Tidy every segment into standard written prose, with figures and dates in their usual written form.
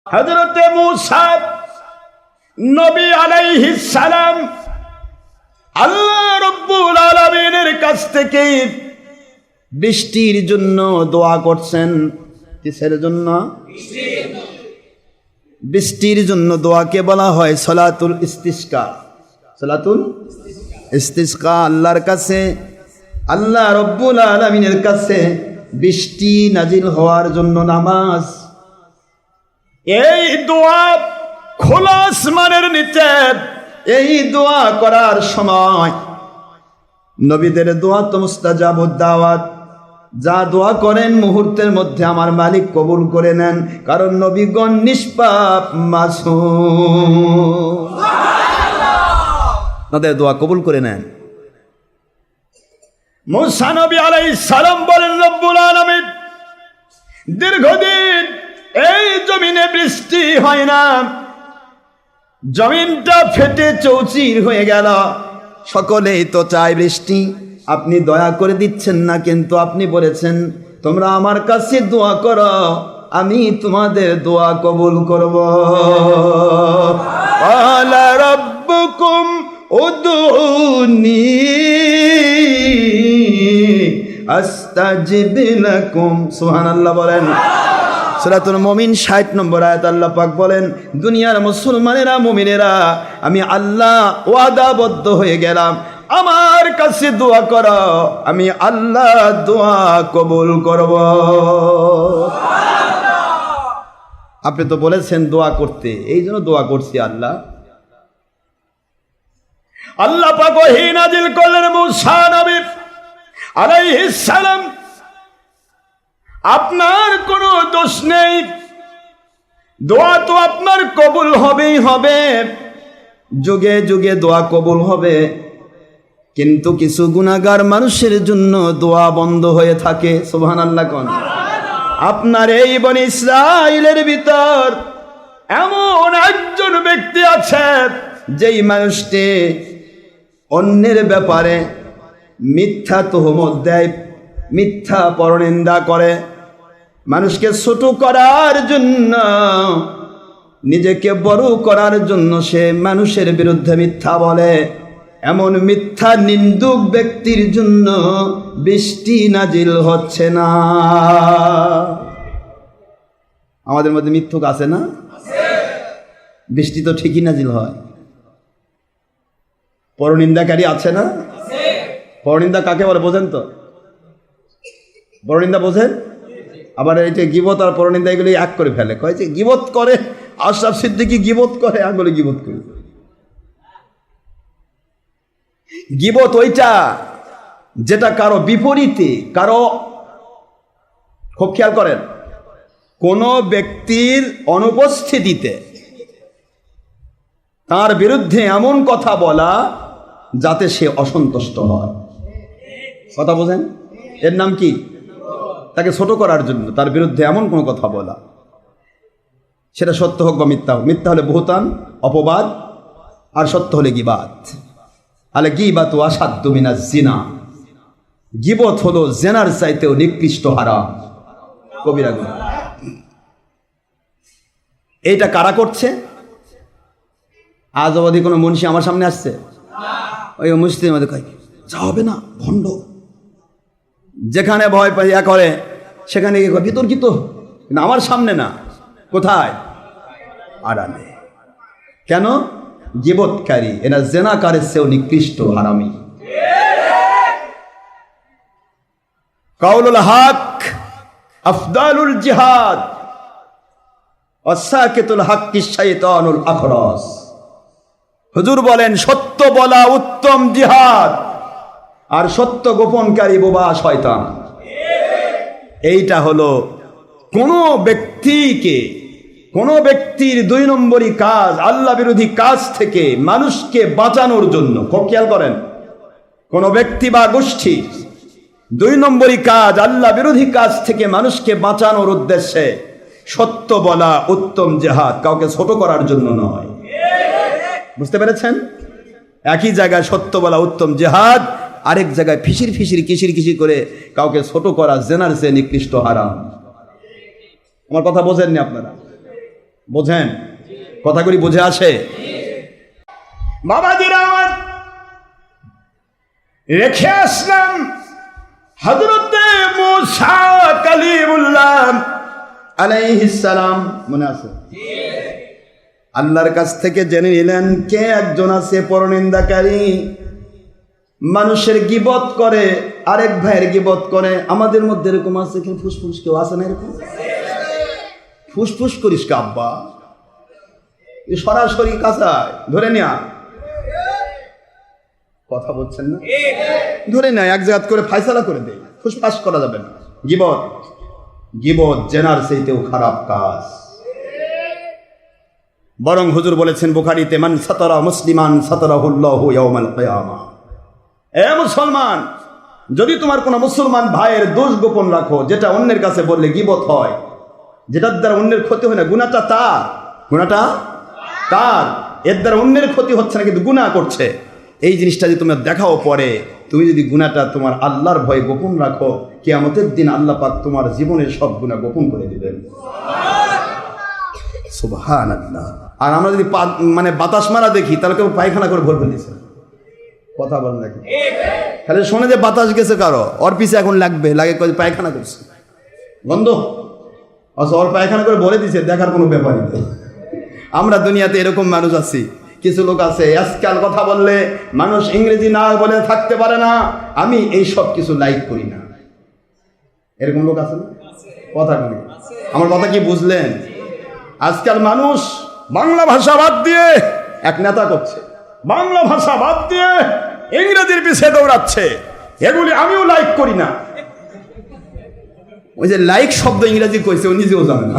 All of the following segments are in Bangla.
হযরতে মূসা নবী আলাইহিস সালাম আল্লাহ রাব্বুল আলামিনের কাছ থেকে বৃষ্টির জন্য দোয়া করছেন। কিসের জন্য? বৃষ্টির জন্য দোয়াকে বলা হয় সালাতুল ইস্তিসকা। সালাতুল ইস্তিসকা আল্লাহর কাছে, আল্লাহ রাব্বুল আলামিনের কাছে বৃষ্টি নাজিল হওয়ার জন্য নামাজ। এই দোয়া খোলা আসমানের নিচে এই দোয়া করার সময় নবীদের দোয়া তো মুস্তাজাবুদ দাওয়াত, যা দোয়া করেন মুহূর্তের মধ্যে আমার মালিক কবুল করে নেন, কারণ নবীগণ নিষ্পাপ মাসুম, তাদের দোয়া কবুল করে নেন। মূসা নবী আলাইহিস সালাম বলেন, রব্বুল আলামিন দীর্ঘদিন এই জমিনে বৃষ্টি হয় না, জমিনটা ফেটে চৌচির হয়ে গেল, সকলেই তো চায় বৃষ্টি, আপনি দয়া করে দিচ্ছেন না, কিন্তু আপনি বলেছেন তোমরা আমার কাছে দোয়া করো, আমি তোমাদের দোয়া কবুল করব। ক্বালা রাব্বুকুম উদউনি আস্তাজিব লাকুম। সুবহানাল্লাহ বলেন। সূরাতুল মুমিন 60 নম্বর আয়াত আল্লাহ পাক বলেন, দুনিয়ার মুসলমানেরা, মুমিনেরা, আমি আল্লাহ ওয়াদাবদ্ধ হয়ে গেলাম, আমার কাছে দোয়া করো, আমি আল্লাহ দোয়া কবুল করব। আপনি তো বলেছেন দোয়া করতে, এই জন্য দোয়া করছি আল্লাহ। আল্লাহ পাক ওহী নাজিল করলেন মূসা নবী আলাইহিস সালাম, আপনার কোনো দোষ নেই, দোয়া তো আপনার কবুল হবেই হবে, যুগে যুগে দোয়া কবুল হবে, কিন্তু কিছু গুনাহগার মানুষের জন্য দোয়া বন্ধ হয়ে থাকে। সুবহানাল্লাহ কোন। আপনার এই বনি ইসরাইলের ভিতর এমন একজন ব্যক্তি আছে, যেই মানুষটি অন্যের ব্যাপারে মিথ্যা তুহমত দেয়, মিথ্যা পরনিন্দা করে, মানুষকে ছোট করার জন্য, নিজেকে বড় করার জন্য সে মানুষের বিরুদ্ধে মিথ্যা বলে। এমন মিথ্যা নিন্দুক ব্যক্তির জন্য বৃষ্টি নাজিল হচ্ছে না। আমাদের মধ্যে মিথ্যুক আছে না? বৃষ্টি তো ঠিকই নাজিল হয়। পরনিন্দাকারী আছে না? পরনিন্দা কাকে বলে বোঝেন তো? পরনিন্দা বোঝেন? আবার এই যে গীবত আর পরনিন্দা এগুলি এক করে ফেলে, কয় যে গীবত করে, আশরাফ সিদ্দিকী গীবত করে, আঙ্গুলে গীবত করে। গীবত ওইটা যেটা কারো বিপরীতে, কারো, খুব খেয়াল করেন, কোন ব্যক্তির অনুপস্থিতিতে তার বিরুদ্ধে এমন কথা বলা যাতে সে অসন্তুষ্ট হয়। কথা বোঝেন? এর নাম কি? তাকে ছোট করার জন্য তার বিরুদ্ধে এমন কোনো কথা বলা, সেটা সত্য হোক বা মিথ্যা হোক। মিথ্যা হলে বুহতান, অপবাদ, আর সত্য হলে গীবাত। আলে গীবাতু আসাদ্দু মিনাজ জিনা, গীবত হলো জেনার চাইতেও নিকৃষ্ট হারাম, কবিরা গুনাহ। এইটা কারা করছে? আজ অবধি কোনো মুন্সি আমার সামনে আসছে? ওই মুসলিম মধ্যে কয় যা হবে না, ভণ্ড। যেখানে ভয় পাইয়া করে সেখানে গিয়ে বিতর্কিত, কিন্তু আমার সামনে না। কোথায়? আড়ালে। কেন? গীবতকারী, এরা জেনাকারের চেয়েও নিকৃষ্ট হারামি। কাউলুল হক আফদালুল জিহাদ ওয়াসাকিতুল হাক্কি শাইতানুল আখরাস। হুজুর বলেন সত্য বলা উত্তম জিহাদ, আর সত্য গোপনকারী বোবা শয়তান। এইটা হলো কোনো ব্যক্তিকে, কোনো ব্যক্তির 2 নম্বরই কাজ, আল্লাহ বিরোধী কাজ থেকে মানুষকে বাঁচানোর জন্য। খুব খেয়াল করেন, কোনো ব্যক্তি বা গোষ্ঠী 2 নম্বরই কাজ, আল্লাহ বিরোধী কাজ থেকে মানুষকে বাঁচানোর উদ্দেশ্যে সত্য বলা উত্তম জিহাদ, কাউকে ছোট করার জন্য নয়। বুঝতে পেরেছেন? একই জায়গায় সত্য বলা উত্তম জিহাদ, আরেক জায়গায় ফিসির ফিসির কিসির কিসির করে কাউকে ছোট করা জেনার চেয়ে নিকৃষ্ট হারাম। আমার কথা বোঝেননি আপনারা? বোঝেন? কথাগুলি বুঝে আসে? বাবাজিরা আমার, রেখে আসলাম হযরতে মুসা কালিমুল্লাহ আলাইহিস সালাম, মনে আছে? আল্লাহর কাছ থেকে জেনে নিলেন কে একজন আছে পরনিন্দাকারী, মানুষের গীবত করে, আরেক ভাইয়ের গীবত করে। আমাদের মধ্যে এরকম আছে কি? ফুসফুস কেউ আছে না এরকম? ফুসফুস করিস কে আব্বা? সরাসরি কাঁচায় ধরে নেয়া কথা বলছেন না? ধরে নেয় এক জায়গা করে ফায়সালা করে দেয়, ফুসফাস করা যাবে না। গীবত, গীবত জেনার চাইতেও খারাপ কাজ। বরং হুজুর বলেছেন বুখারীতে, মান সাতারা মুসলিমান সাতারাহুল্লাহু ইয়াউমাল কিয়ামা। এ মুসলমান, যদি তোমার কোনো মুসলমান ভাইয়ের দোষ গোপন রাখো, যেটা অন্যের কাছে বললে গীবত হয়, যেটার দ্বারা অন্যের ক্ষতি হয় না, গুনাহটা তার, গুনাহটা তার, এর দ্বারা অন্যের ক্ষতি হচ্ছে না কিন্তু গুনাহ করছে, এই জিনিসটা যদি তোমরা দেখাও পরে, তুমি যদি গুনাহটা তোমার আল্লাহর ভয়ে গোপন রাখো, কিয়ামতের দিন আল্লাহ পাক তোমার জীবনের সব গুনাহ গোপন করে দিবেন। সুবহানাল্লাহ। আর আমরা যদি মানে বাতাস মারা দেখি, তাহলে কেউ পায়খানা করে ভরবে দিয়েছে। কথা বলেন নাকি? খালি শোনে যে বাতাস গেছে কারো, ওর পিছে এখন লাগবে, লাগে পায়খানা করছে বন্ধ, অথচ ওর পায়খানা করে বলে দিছে, দেখার কোনো ব্যাপারই নেই। আমরা দুনিয়াতে এরকম মানুষ আছি, কিছু লোক আছে আজকাল কথা বললে মানুষ ইংরেজি না বলে থাকতে পারে না, আমি এই সব কিছু লাইক করি না, এরকম লোক আছে না? কথা বলি, আমার কথা কি বুঝলেন? আজকাল মানুষ বাংলা ভাষা বাদ দিয়ে এক নেতা করছে, বাংলা ভাষা বাদ দিয়ে ইংরেজির পিছে দৌড়াচ্ছে, এগুলি আমিও লাইক করি না। ওই যে লাইক শব্দ ইংরেজি কইছে, ও নিজেও জানে না।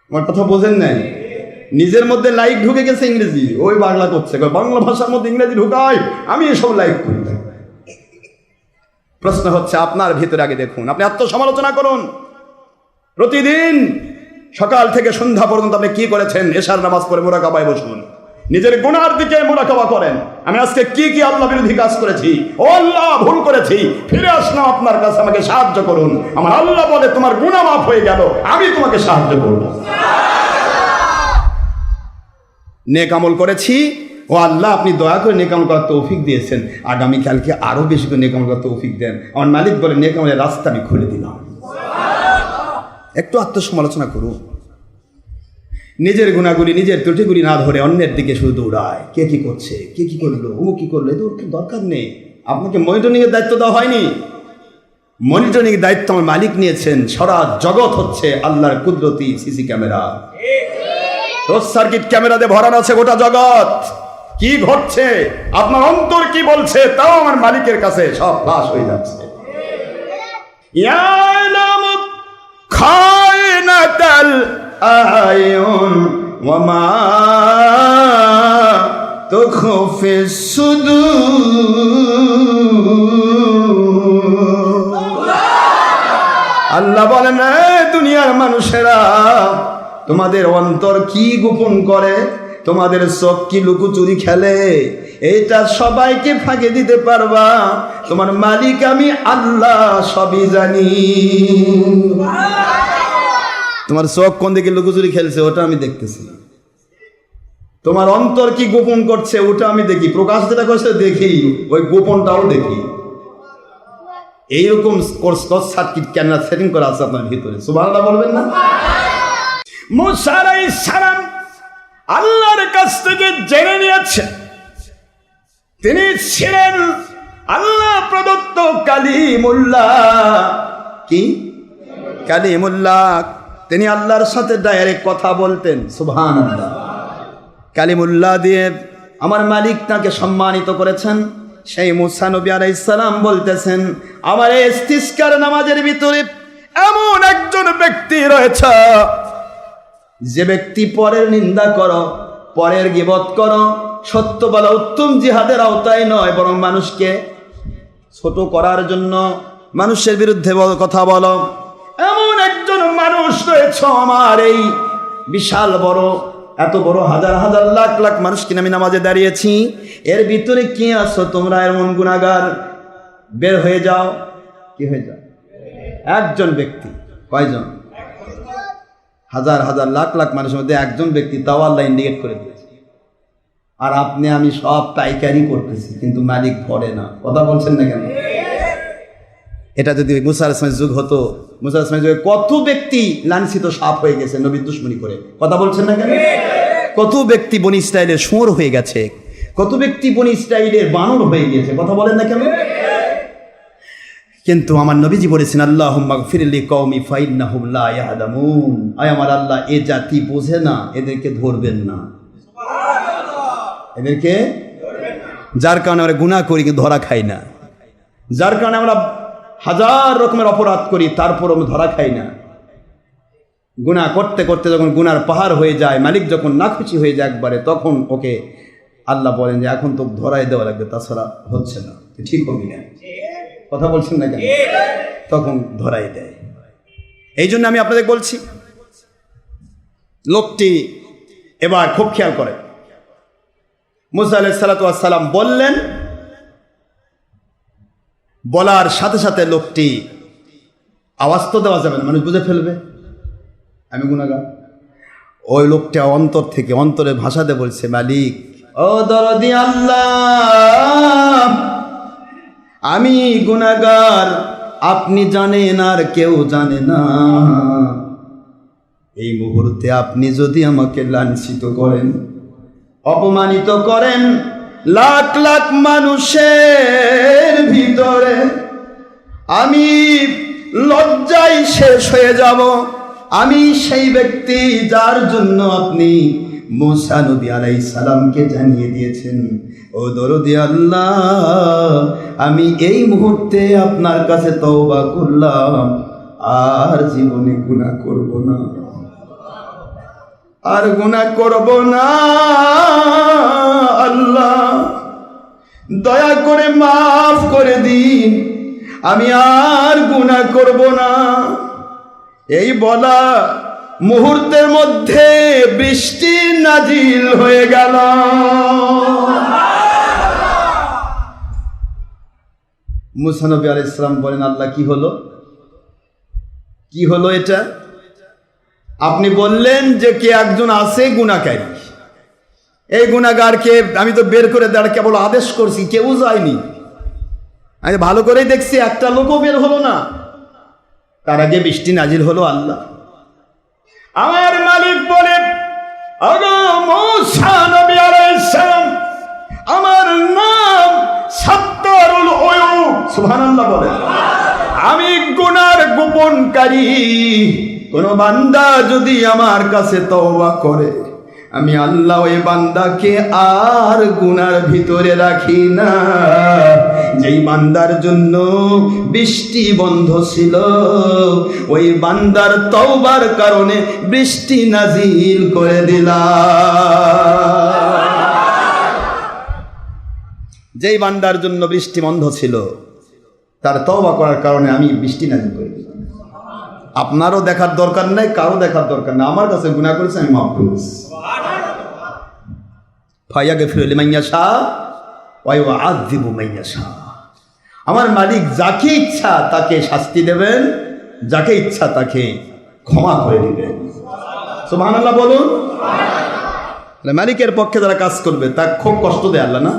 আমার কথা বোঝেন নাই? নিজের মধ্যে লাইক ঢুকে গেছে ইংরেজি, ওই বাংলা করছে, বাংলা ভাষার মধ্যে ইংরেজি ঢুকায়, আমি এসব লাইক করি না। প্রশ্ন হচ্ছে আপনার ভিতরে আগে দেখুন, আপনি আত্মসমালোচনা করুন। প্রতিদিন সকাল থেকে সন্ধ্যা পর্যন্ত আপনি কি করেছেন? এশার নামাজ পড়ে মুরাকাবায় বসুন, নিজের গুনার দিকে মুরাকাবা করেন। আমি আজকে কি কি আল্লাহ বিরোধী কাজ করেছি, ও আল্লাহ ভুল করেছি, ফিরে আসলাম আপনার কাছে, আমাকে সাহায্য করুন। আমার আল্লাহ বলে তোমার গুনাহ মাফ হয়ে গেল, আমি তোমাকে সাহায্য করব। নেক আমল করেছি, ও আল্লাহ আপনি দয়া করে নেক আমল করার তৌফিক দিয়েছেন, আগামীকালকে আরো বেশি করে নেক আমল করার তৌফিক দেন। আমার মালিক বলে নেক আমলের রাস্তা আমি খুলে দিলাম। একটু আত্মসমালোচনা করুন। নিজের গুণাগুলি, নিজের ত্রুটিগুলি না ধরে অন্যের দিকে শুধু দৌড়ায়, কে কি করছে, কে কি করলো, ও কি করলো, এদের দরকার নেই। আপনাকে মনিটরিং এর দায়িত্ব দেওয়া হয়নি, মনিটরিং এর দায়িত্ব আমার মালিক নিয়েছেন। সারা জগৎ হচ্ছে আল্লাহর কুদরতি CC camera, road circuit camera দিয়ে ভরানো আছে গোটা জগৎ। কি ঘটছে, আপনার অন্তর কি বলছে, তাও আমার মালিকের কাছে সব ফাঁস হয়ে যাচ্ছে। খায়নাতাল আয়ুন ওয়া মা তুখফিস সুদূর। আল্লাহ বলেন, দুনিয়ার মানুষেরা, তোমাদের অন্তর কি গোপন করে, তোমাদের চোখ কি লুকোচুরি খেলে, এটা সবাইকে ফাঁকে দিতে পারবা? তোমার মালিক আমি আল্লাহ সবই জানি। তোমার চোখ কোন দিকে লুকোচুরি খেলছে ওটা আমি দেখতেছি, তোমার অন্তর কি গোপন করছে ওটা আমি দেখি, প্রকাশ যেটা করছে দেখি, ওই গোপনটাও দেখি। এইরকম সার্কিট ক্যামেরা সেটিং করা আছে আপনার ভিতরে। সুবহানাল্লাহ বলবেন না? মুসা আলাইহিস সালাম আল্লাহর কাছ থেকে জেনে নিয়েছেন তিনি ছিলেন আল্লাহ প্রদত্ত কালিমুল্লাহ। কি কালিমুল্লাহ? তিনি আল্লাহর সাথে ডাইরেক্ট কথা বলতেন। সুবহানাল্লাহ। কালিমুল্লাহ দিয়ে আমার মালিক তাকে সম্মানিত করেছেন। সেই মুসা নবী আলাইহিস সালাম বলতেছেন, আমার এই ইস্তিসকার নামাজের ভিতরে এমন একজন ব্যক্তি রয়েছে, যে ব্যক্তি পরের নিন্দা করো, পরের গীবত করো, সত্য বলা উত্তম জিহাদের আওতায় নয়, বরং মানুষকে ছোট করার জন্য মানুষের বিরুদ্ধে কথা বলো, এমন একজন মানুষ রয়েছে আমার এই বিশাল বড়, এত বড় হাজার হাজার লাখ লাখ মানুষ কিনা আমি নামাজে দাঁড়িয়েছি, এর ভিতরে কি আছো তোমরা এমন গুনাহগার? বের হয়ে যাও। কি হয়ে যাও? একজন ব্যক্তি। কয়জন? হাজার হাজার লাখ লাখ মানুষের মধ্যে একজন ব্যক্তি, তাও আল্লাহ ইন্ডিকেট করে দিয়েছে। আর আপনি আমি সব পাইকারি করতেছি, কিন্তু মালিক ধরে না। কথা বলছেন না কেন? এটা যদি মুসা আলাইহিস সালামের যুগ হতো, মুসা আলাইহিস সালামের যুগে কত ব্যক্তি লাঞ্ছিত সাপ হয়ে গেছে নবীর দুশমনি করে। কথা বলছেন না কেন? কত ব্যক্তি বনি ইসরাইলের শুঁয়োর হয়ে গেছে, কত ব্যক্তি বনি ইসরাইলের বানর হয়ে গিয়েছে। কথা বলেন না কেন? কিন্তু আমার নবীজি বলেছেন, আল্লাহুম্মা গফিরলি কওমি ফাইন্নাহুম লা ইয়ালামুন। আয় আমার আল্লাহ, এ জাতি বোঝে না, এদেরকে ধরবেন না, এদেরকে। যার কারণে আমরা গুনাহ করি কিন্তু ধরা খাই না, যার কারণে আমরা হাজার রকমের অপরাধ করি তারপর আমরা ধরা খাই না। গুনাহ করতে করতে যখন গুনার পাহাড় হয়ে যায়, মালিক যখন নাখুশি হয়ে যায় একবারে, তখন ওকে আল্লাহ বলেন যে এখন তো ধরাই দেওয়া লাগবে, তাছাড়া হচ্ছে না, ঠিক হবি না। কথা বলছেন না কেন? তখন ধরাই দেয়। এই জন্য আমি আপনাদের বলছি, লোকটি এবার খুব খেয়াল করে। মুসা আলাইহিস সালাতু ওয়াস সালাম বললেন, বলার সাথে সাথে লোকটি, আওয়াজ তো দেওয়া যাবে না, মানুষ বুঝে ফেলবে আমি গুনাহগার। ওই লোকটা অন্তর থেকে, অন্তরে ভাষাতে বলছে, মালিক ও দরদি আল্লাহ, আমি গুনাহগার, আপনি জানেন আর কেউ জানে না। এই মুহূর্তে আপনি যদি আমাকে লাঞ্ছিত করেন, অপমানিত করেন, লাখ লাখ মানুষের ভিতরে আমি লজ্জায় শেষ হয়ে যাব। আমি সেই ব্যক্তি যার জন্য আপনি মুসা নবী আলাইহিস সালামকে জানিয়ে দিয়েছেন, ও দরদি আল্লাহ, আমি এই মুহূর্তে আপনার কাছে তওবা করলাম, আর জীবনে গুনাহ করব না, আর গুনাহ করব না। আল্লাহ দয়া করে মাফ করে দিন, আমি আর গুনাহ করব না। এই বলা মুহূর্তের মধ্যে বৃষ্টি নাজিল হয়ে গেল। মুসা নবী আলাইহিস সালাম বলেন, আল্লাহ কি হলো, কি হলো এটা? আপনি বললেন যে কে একজন আছে গুনাহকারী, এই গুনাহগারকে আমি তো বের করে দেওয়ার কেবল আদেশ করছি, কেউ যায়নি। আমি ভালো করেই দেখছি, একটা লোকও বের হলো না। তার আগে বৃষ্টি নাজিল হলো। আল্লাহ আমার মালিক বলে, ওগো মুসা নবী আলাইহিস সালাম, আমার নাম সাত্তারুল উয়ুব, সুবহানাল্লাহ বলে, আমি গুনার গোপনকারী। কোন বান্দা যদি আমার কাছে তওবা করে, আমি আল্লাহ ওই বান্দাকে আর গুনার ভিতরে রাখি না। যেই বান্দার জন্য বৃষ্টি বন্ধ ছিল, ওই বান্দার তওবার কারণে বৃষ্টি নাজিল করে দিলাম। যেই বান্দার জন্য বৃষ্টি বন্ধ ছিল, তার তওবা করার কারণে আমি বৃষ্টি নাজিল করে দিলাম। আপনারও দেখার দরকার নাই, কারো দেখার দরকার নাই, আমার কাছে গুনাহ করেছে, আমি মাফ করেছি। ফায়াগফিরু লিমান ইয়াশা ওয়া ইউআযযিবু মান ইয়াশা। আমার মালিক যাকে ইচ্ছা তাকে শাস্তি দেবেন, যাকে ইচ্ছা তাকে ক্ষমা করে দিবেন। সুবহানাল্লাহ বলুন। মালিকের পক্ষে যারা কাজ করবে তা খুব কষ্ট দেয় আল্লাহ, না?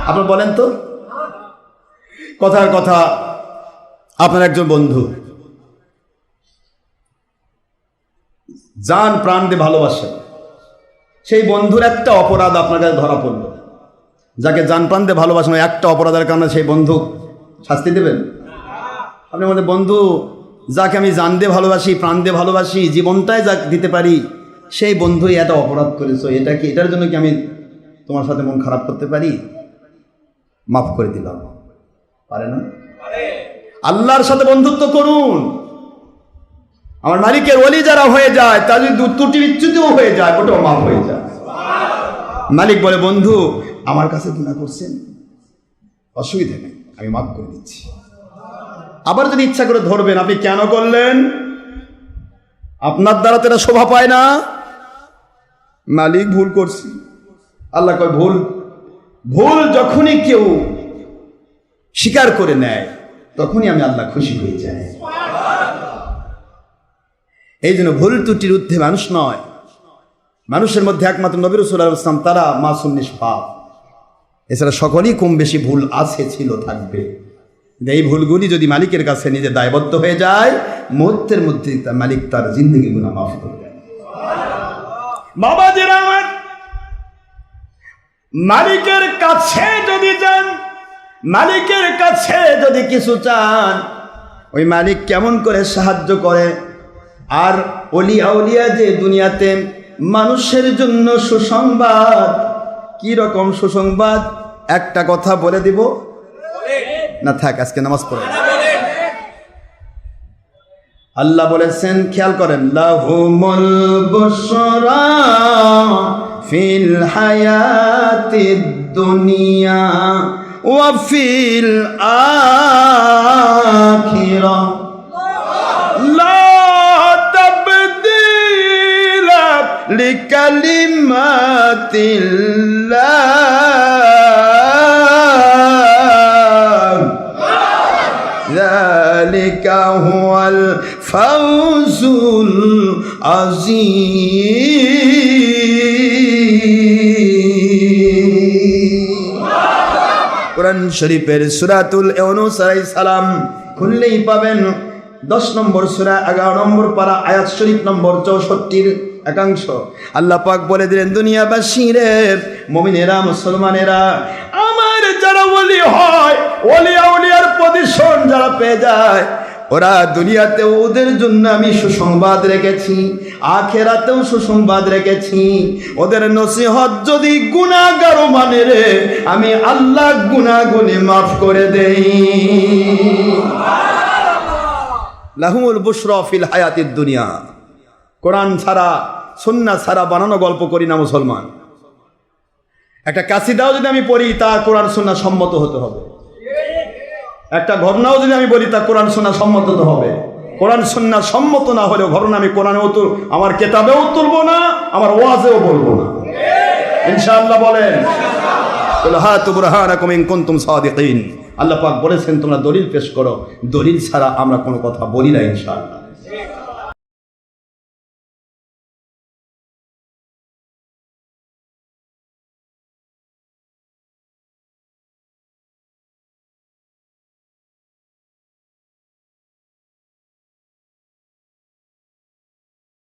আপনারা বলেন তো। কথার কথা, আপনার একজন বন্ধু জান প্রাণ দিয়ে ভালোবাসে, সেই বন্ধুর একটা অপরাধ আপনার কাছে ধরা পড়লো, যাকে জান প্রাণ দিয়ে ভালোবাসেন, একটা অপরাধের কারণে সেই বন্ধু শাস্তি দেবেন? আপনি আমাদের বন্ধু, যাকে আমি জান দিয়ে ভালোবাসি, প্রাণ দিয়ে ভালোবাসি, জীবনটাই যা দিতে পারি, সেই বন্ধুই এটা অপরাধ করেছো, এটা কি, এটার জন্য কি আমি তোমার সাথে মন খারাপ করতে পারি? মাফ করে দিলাম। পারে না? আল্লাহর সাথে বন্ধুত্ব করুন। আমার মালিকের ওলি যারা হয়ে যায়, তা যদি ত্রুটি বিচ্যুতিও হয়ে যায়, ওটাও মাফ হয়ে যায়। মালিক বলে, বন্ধু আমার কাছে গুনাহ করছেন, অসুবিধা নেই, আমি মাফ করে দিচ্ছি। আবার যদি ইচ্ছা করে ধরবেন, আপনি কেন করলেন? আপনার দ্বারা তো এটা শোভা পায় না। মালিক ভুল করছি। আল্লাহ কয়, ভুল ভুল যখনই কেউ স্বীকার করে নেয়, তখনই আমি আল্লাহ খুশি হয়ে যাই। এই জন্য ভুল ত্রুটির ঊর্ধ্বে মানুষ নয়। মানুষের মধ্যে একমাত্র নবী রাসূল সাল্লাল্লাহু আলাইহি ওয়াসাল্লাম তারা মাসুম নিষ্পাপ, এছাড়া সকলেই কম বেশি ভুল আছে, ছিল, থাকবে। এই ভুলগুলি যদি মালিকের কাছে নিজে দায়বদ্ধ হয়ে যায়, মুহূর্তের মধ্যে মালিক তার জিন্দগি গুনাহ মাফ করে দেন। বাবাজিরা আমার, মালিকের কাছে যদি যান, মালিকের কাছে যদি কিছু চান, ওই মালিক কেমন করে সাহায্য করে। আর ওলিয়া উলিয়া যে দুনিয়াতে মানুষের জন্য সুসংবাদ, কি রকম সুসংবাদ, একটা কথা বলে দিব না, থাক আজকে নামাজ পড়ে। আল্লাহ বলেছেন, খেয়াল করেন, লাহুমুল বুশরা ফিল হায়াতিদ দুনিয়া ওয়া ফিল আখিরাহ লা তাবদীলা লিকালিমাতিল্লাহ যালিকা হুয়াল ফাওজুল আযীম। কোরআন শরীফের সূরাতুল ইউনূস আলাইহিস সালাম খুললেই পাবেন 10 নম্বর সূরা 11 নম্বর পারা আয়াত শরীফ নম্বর 64 একাংশ। আল্লাহ পাক বলে দিলেন, দুনিয়াবাসীরে, মুমিনেরা, মুসলমানেরা, আমার যারা ওলি হয়, ওলি আউলিয়ার পজিশন যারা পেয়ে যায়, ওরা দুনিয়াতেও ওদের জন্য আমি সুসংবাদ রেখেছি, আখেরাতেও সুসংবাদ রেখেছি। ওদের নসিহত যদি গুনাহগার মানে রে, আমি আল্লাহ গুনাহগুলি মাফ করে দেই। লাহুমুল বুশরা ফিল হায়াতিদ দুনিয়া। কোরআন ছাড়া, সুন্নাহ ছাড়া বানানো গল্প করি না মুসলমান। একটা কাসিদাও যদি আমি পড়ি, তা কোরআন সুন্নাহ সম্মত হতে হবে। একটা ঘটনাও যদি আমি বলি, তা কোরআন সুন্নাহ সম্মত হতে হবে। কোরআন সুন্নাহ সম্মত না হলেও ঘটনা আমি কোরআনেও তো, আমার কেতাবেও তুলবো না, আমার ওয়াজেও বলবো না, ইনশাআল্লাহ বলেন। কুল হাতু বুরহানাকুম ইন কুনতুম সাদিকিন। আল্লাহ পাক বলেছেন, তোমরা দলিল পেশ করো। দলিল ছাড়া আমরা কোনো কথা বলি না, ইনশাআল্লাহ।